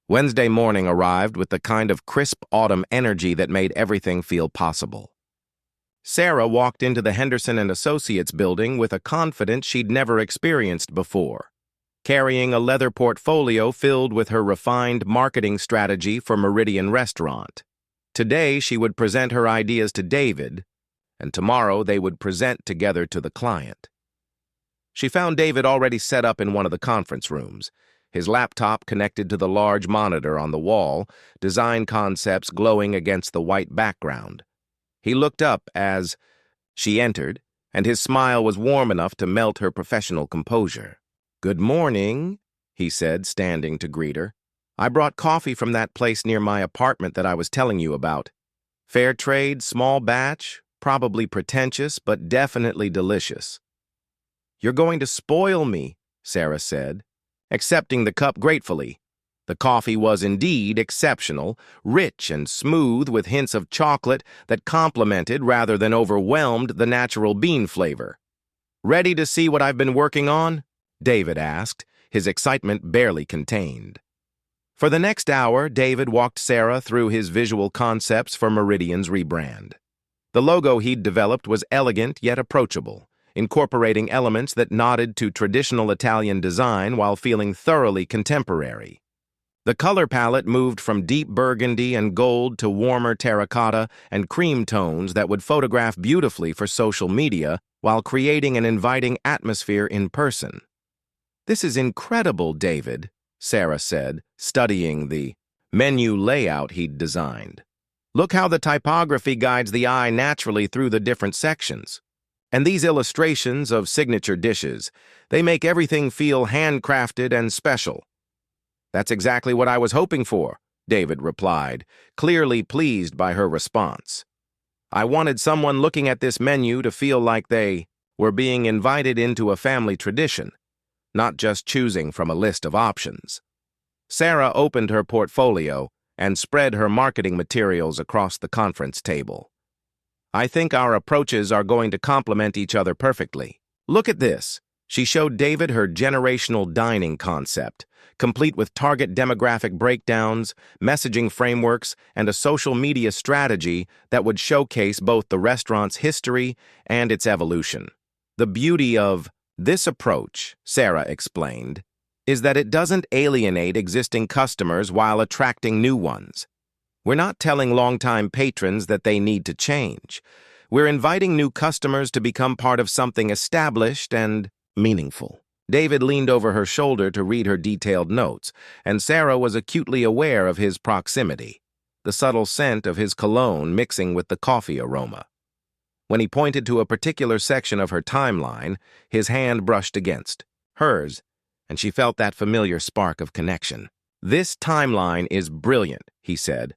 Wednesday morning arrived with the kind of crisp autumn energy that made everything feel possible. Sarah walked into the Henderson and Associates building with a confidence she'd never experienced before, carrying a leather portfolio filled with her refined marketing strategy for Meridian Restaurant. Today, she would present her ideas to David, and tomorrow they would present together to the client. She found David already set up in one of the conference rooms, his laptop connected to the large monitor on the wall, design concepts glowing against the white background. He looked up as she entered, and his smile was warm enough to melt her professional composure. "Good morning," he said, standing to greet her. "I brought coffee from that place near my apartment that I was telling you about. Fair trade, small batch, probably pretentious, but definitely delicious." "You're going to spoil me," Sarah said, accepting the cup gratefully. The coffee was indeed exceptional, rich and smooth with hints of chocolate that complemented rather than overwhelmed the natural bean flavor. "Ready to see what I've been working on?" David asked, his excitement barely contained. For the next hour, David walked Sarah through his visual concepts for Meridian's rebrand. The logo he'd developed was elegant yet approachable, incorporating elements that nodded to traditional Italian design while feeling thoroughly contemporary. The color palette moved from deep burgundy and gold to warmer terracotta and cream tones that would photograph beautifully for social media while creating an inviting atmosphere in person. "This is incredible, David," Sarah said, studying the menu layout he'd designed. "Look how the typography guides the eye naturally through the different sections. And these illustrations of signature dishes, they make everything feel handcrafted and special." "That's exactly what I was hoping for," David replied, clearly pleased by her response. "I wanted someone looking at this menu to feel like they were being invited into a family tradition, not just choosing from a list of options." Sarah opened her portfolio and spread her marketing materials across the conference table. "I think our approaches are going to complement each other perfectly. Look at this." She showed David her generational dining concept, complete with target demographic breakdowns, messaging frameworks, and a social media strategy that would showcase both the restaurant's history and its evolution. "The beauty of this approach," Sarah explained, "is that it doesn't alienate existing customers while attracting new ones. We're not telling longtime patrons that they need to change. We're inviting new customers to become part of something established and meaningful." David leaned over her shoulder to read her detailed notes, and Sarah was acutely aware of his proximity, the subtle scent of his cologne mixing with the coffee aroma. When he pointed to a particular section of her timeline, his hand brushed against hers, and she felt that familiar spark of connection. "This timeline is brilliant," he said,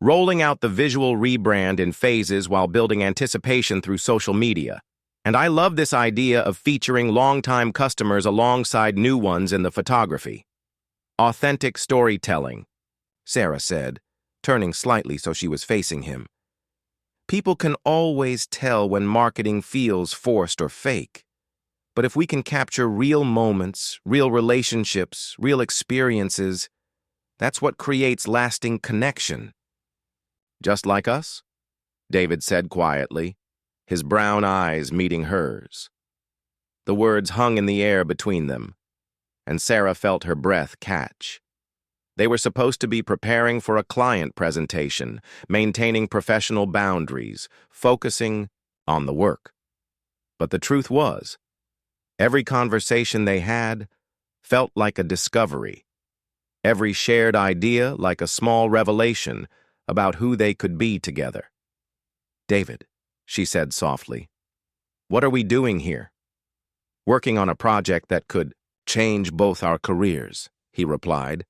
rolling out the visual rebrand in phases while building anticipation through social media. "And I love this idea of featuring longtime customers alongside new ones in the photography. Authentic storytelling," Sarah said, turning slightly so she was facing him. "People can always tell when marketing feels forced or fake. But if we can capture real moments, real relationships, real experiences, that's what creates lasting connection." "Just like us?" David said quietly, his brown eyes meeting hers. The words hung in the air between them, and Sarah felt her breath catch. They were supposed to be preparing for a client presentation, maintaining professional boundaries, focusing on the work. But the truth was, every conversation they had felt like a discovery. Every shared idea like a small revelation about who they could be together. "David," she said softly, "what are we doing here?" "Working on a project that could change both our careers," he replied,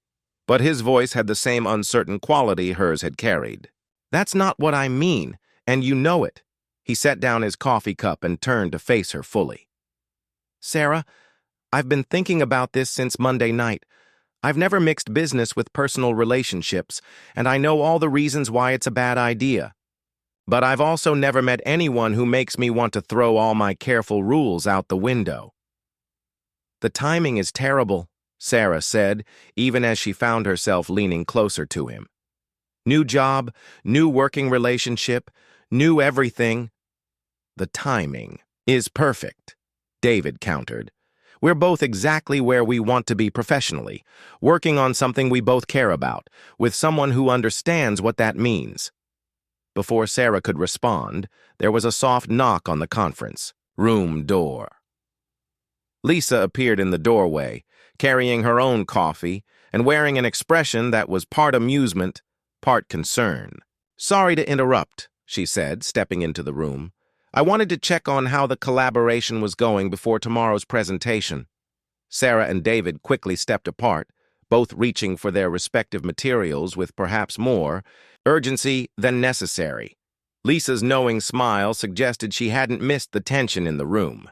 but his voice had the same uncertain quality hers had carried. "That's not what I mean, and you know it." He set down his coffee cup and turned to face her fully. "Sarah, I've been thinking about this since Monday night. I've never mixed business with personal relationships, and I know all the reasons why it's a bad idea. But I've also never met anyone who makes me want to throw all my careful rules out the window." "The timing is terrible," Sarah said, even as she found herself leaning closer to him. "New job, new working relationship, new everything." "The timing is perfect," David countered. "We're both exactly where we want to be professionally, working on something we both care about, with someone who understands what that means." Before Sarah could respond, there was a soft knock on the conference room door. Lisa appeared in the doorway, carrying her own coffee and wearing an expression that was part amusement, part concern. "Sorry to interrupt," she said, stepping into the room. "I wanted to check on how the collaboration was going before tomorrow's presentation." Sarah and David quickly stepped apart, both reaching for their respective materials with perhaps more urgency than necessary. Lisa's knowing smile suggested she hadn't missed the tension in the room.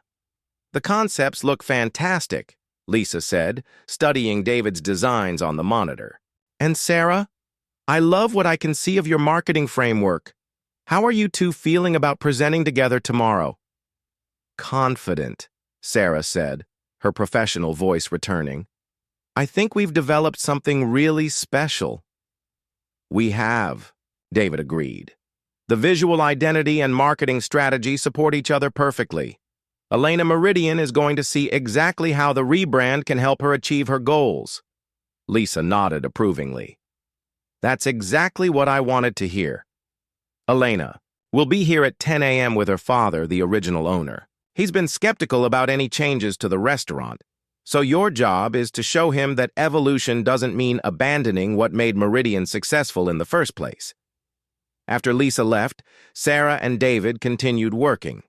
"The concepts look fantastic," Lisa said, studying David's designs on the monitor. "And Sarah, I love what I can see of your marketing framework. How are you two feeling about presenting together tomorrow?" "Confident," Sarah said, her professional voice returning. "I think we've developed something really special." "We have," David agreed. "The visual identity and marketing strategy support each other perfectly. Elena Meridian is going to see exactly how the rebrand can help her achieve her goals." Lisa nodded approvingly. "That's exactly what I wanted to hear. Elena will be here at 10 a.m. with her father, the original owner. He's been skeptical about any changes to the restaurant, so your job is to show him that evolution doesn't mean abandoning what made Meridian successful in the first place." After Lisa left, Sarah and David continued working,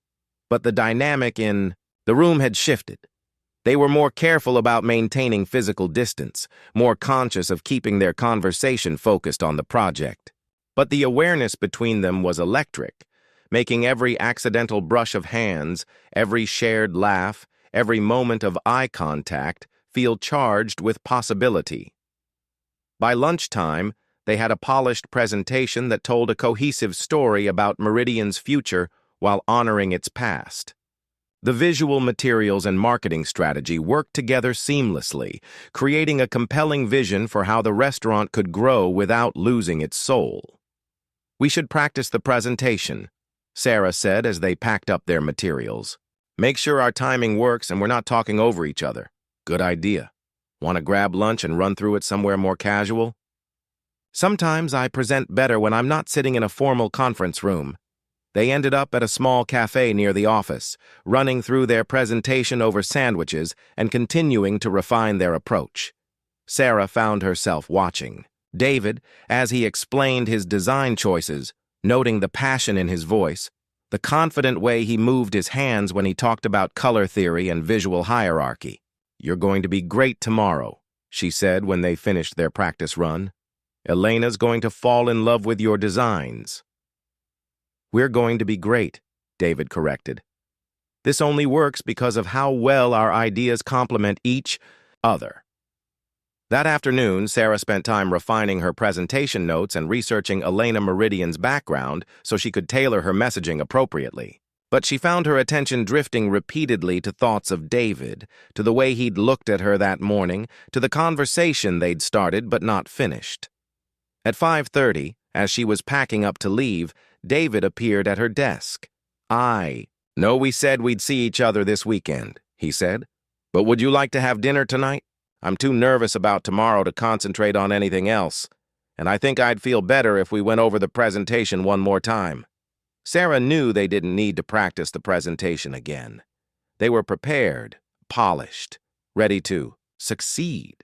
but the dynamic in the room had shifted. They were more careful about maintaining physical distance, more conscious of keeping their conversation focused on the project. But the awareness between them was electric, making every accidental brush of hands, every shared laugh, every moment of eye contact feel charged with possibility. By lunchtime, they had a polished presentation that told a cohesive story about Meridian's future while honoring its past. The visual materials and marketing strategy worked together seamlessly, creating a compelling vision for how the restaurant could grow without losing its soul. "We should practice the presentation," Sarah said as they packed up their materials. "Make sure our timing works and we're not talking over each other." "Good idea. Want to grab lunch and run through it somewhere more casual?" "Sometimes I present better when I'm not sitting in a formal conference room." They ended up at a small cafe near the office, running through their presentation over sandwiches and continuing to refine their approach. Sarah found herself watching David as he explained his design choices, noting the passion in his voice, the confident way he moved his hands when he talked about color theory and visual hierarchy. "You're going to be great tomorrow," she said when they finished their practice run. "Elena's going to fall in love with your designs." "We're going to be great," David corrected. "This only works because of how well our ideas complement each other." That afternoon, Sarah spent time refining her presentation notes and researching Elena Meridian's background so she could tailor her messaging appropriately. But she found her attention drifting repeatedly to thoughts of David, to the way he'd looked at her that morning, to the conversation they'd started but not finished. At 5:30, as she was packing up to leave, David appeared at her desk. "I know we said we'd see each other this weekend," he said. But would you like to have dinner tonight? I'm too nervous about tomorrow to concentrate on anything else, and I think I'd feel better if we went over the presentation one more time. Sarah knew they didn't need to practice the presentation again. They were prepared, polished, ready to succeed.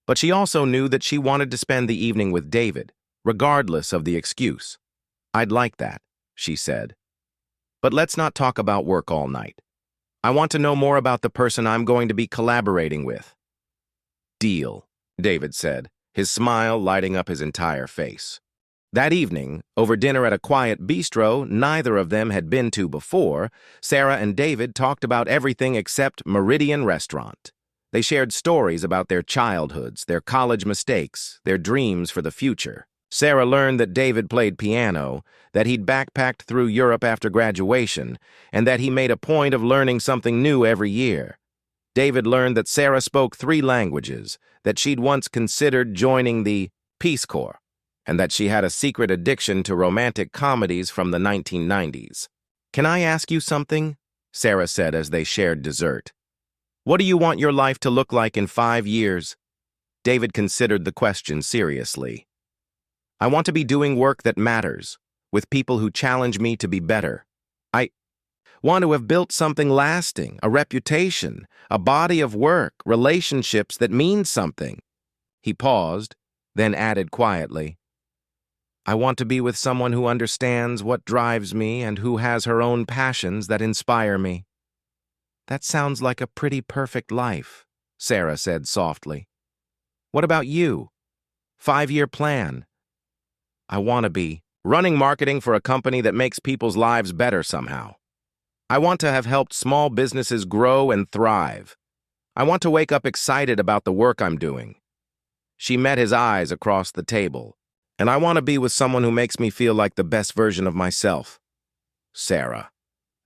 But she also knew that she wanted to spend the evening with David, regardless of the excuse. I'd like that, she said. But let's not talk about work all night. I want to know more about the person I'm going to be collaborating with. Deal, David said, his smile lighting up his entire face. That evening, over dinner at a quiet bistro neither of them had been to before, Sarah and David talked about everything except Meridian Restaurant. They shared stories about their childhoods, their college mistakes, their dreams for the future. Sarah learned that David played piano, that he'd backpacked through Europe after graduation, and that he made a point of learning something new every year. David learned that Sarah spoke 3 languages, that she'd once considered joining the Peace Corps, and that she had a secret addiction to romantic comedies from the 1990s. "Can I ask you something?" Sarah said as they shared dessert. "What do you want your life to look like in 5 years?" David considered the question seriously. "I want to be doing work that matters, with people who challenge me to be better. I want to have built something lasting, a reputation, a body of work, relationships that mean something." He paused, then added quietly, "I want to be with someone who understands what drives me and who has her own passions that inspire me." "That sounds like a pretty perfect life," Sarah said softly. "What about you? 5-year plan?" "I want to be running marketing for a company that makes people's lives better somehow. I want to have helped small businesses grow and thrive. I want to wake up excited about the work I'm doing." She met his eyes across the table. "And I want to be with someone who makes me feel like the best version of myself." "Sarah,"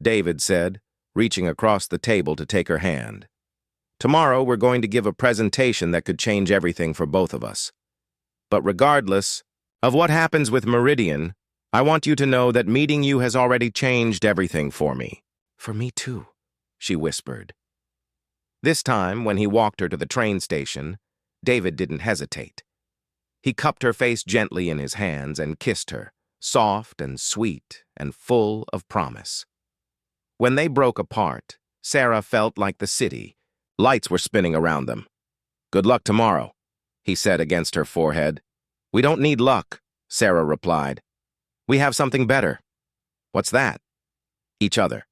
David said, reaching across the table to take her hand. "Tomorrow we're going to give a presentation that could change everything for both of us. But regardless of what happens with Meridian, I want you to know that meeting you has already changed everything for me." "For me too," she whispered. This time, when he walked her to the train station, David didn't hesitate. He cupped her face gently in his hands and kissed her, soft and sweet and full of promise. When they broke apart, Sarah felt like the city. Lights were spinning around them. "Good luck tomorrow," he said against her forehead. "We don't need luck," Sarah replied. "We have something better." "What's that?" "Each other."